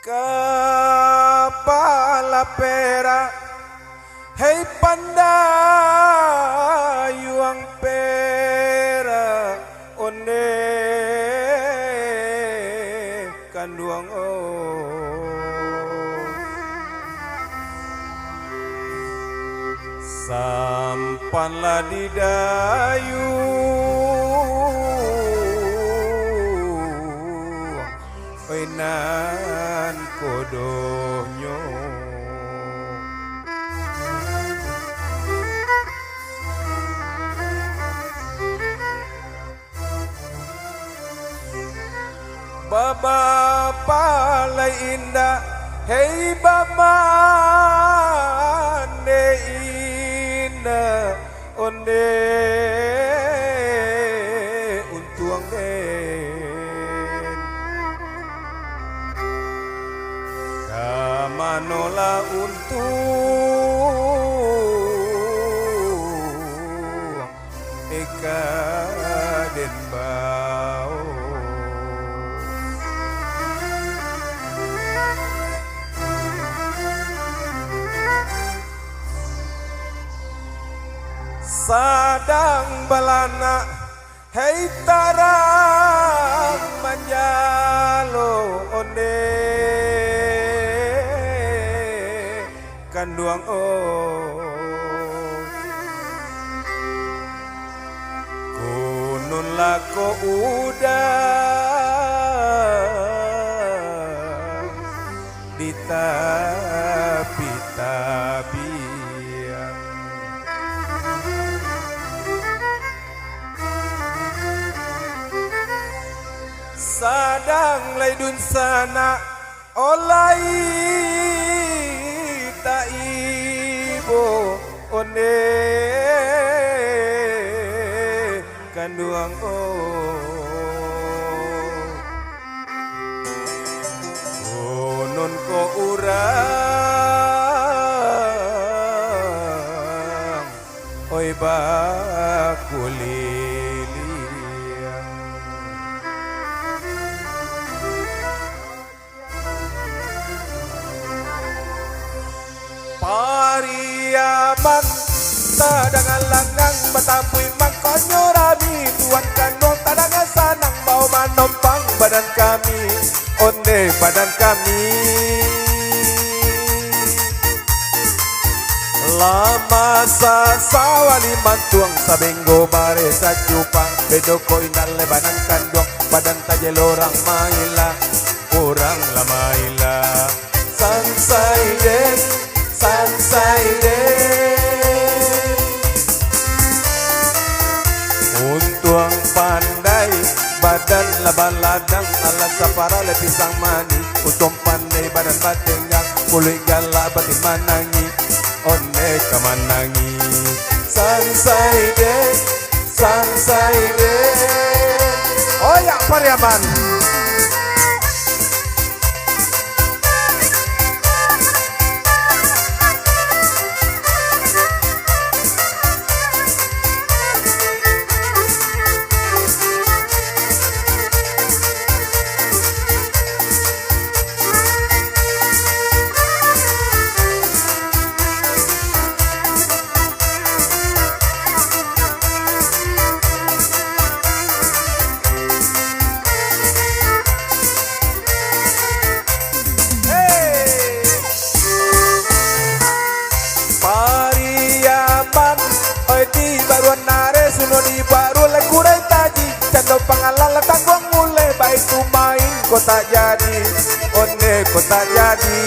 Kepala perak, hei pandayuang perak, onde kanduang sampanlah di dayu oinan kodonyo Baba palai indah, hei baba ne indah, onde untuang den kamanola untung eka den bau sadang balana, hei tarang manjalo onde kanduang kunun lako udah di tapi-tapi sadang laidun sana olai taibo onde kanduang konon ko urang oi bakuli Pariaman tadangan langgang batapui mangkonyo rami tuan kanong tadangan sanang bau manompang badan kami onde badan kami lama sasawali mantuang sabenggo bare sa cupang bedoko inale badan kandong badan tajelorang maila orang lamaila sansai den untuang pandai badan labaladang ala sapara le pisang mani utung pandai badan batenggang puluh galak batin manangi onne kamanangi sansai de oh ya Pariaman di baru le kurai taji cando pangalan tangguang mulai baik tu main kota jadi onde kota jadi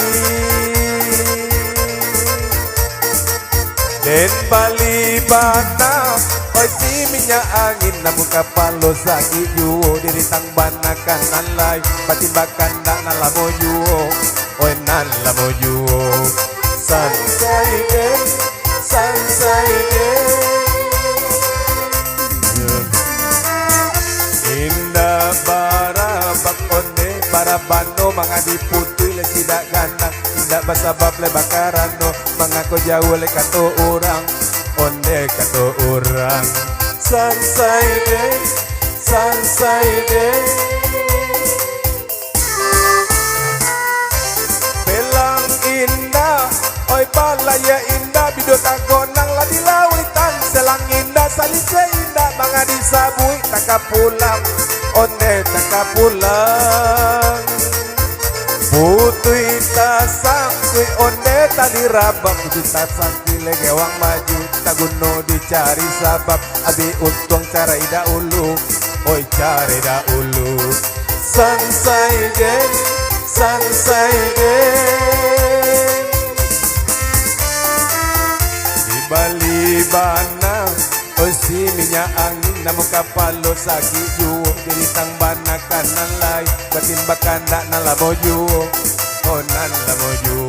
den Bali bana oi si minyak angin namun kapal lo sagi juo diri tang banakan nalai batin bakan dak nalamo juo oi nalamo juo sansai de indah bara bakonde bara bando mga diputoy le tidak ganang tidak basabab le bakarano mga ko jauh le kato orang onde kato orang sansai de saya indah bidota gonang lah di lawitan selang indah salise indah manga disabui taka pulang onde taka pulang putui tasangkui onde tali rabak putui tasangkui legewang maju taguno dicari sabab abi untung cara ida ulu oi cari ida ulu sansai gen di Bali bana oi si minyak angin namu kapalo sagi juo diritang bana kanan lai batin bakanda nala moju oh nala moju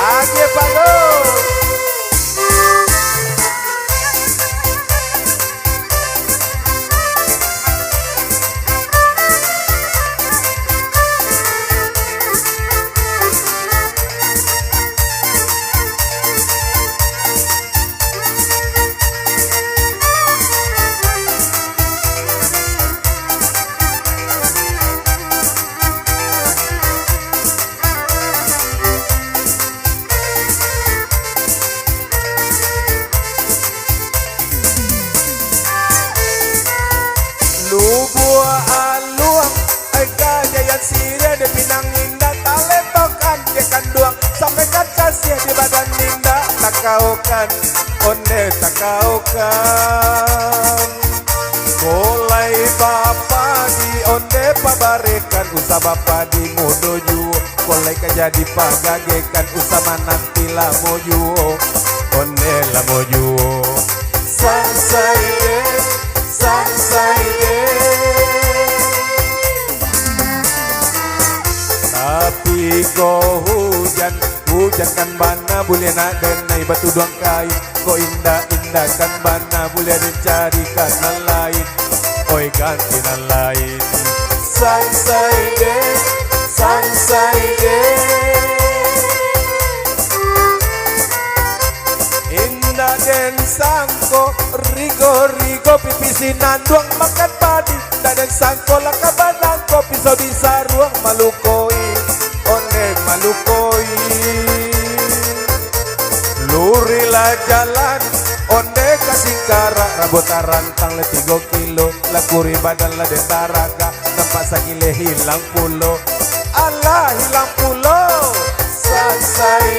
age palo Lubua aluang ay kajayan sirya de pinang indah taletokan dia kanduang sampaikan kasih di badan indah takaukan onde takaukan kolai bapa di onde pabarekan usah bapa di modoju kolai kajadi pagagekan usah nanti lah moju onde lah moju sansai tapi kau hujan kan bana boleh nak denai batu duang kain kau indah kan bana boleh dicari kanan lain oi ganti nan lain sansai indah den sangko rigo pipisinan duang makan padi dan sangko lakabanan kopi pisau di saruang malukoi one malukoi lurilah jalan onde kasingkara rabota rantang le 3 kilo lakuri badan la dentaraga nampak sakile hilang pulo Allah hilang pulo sansai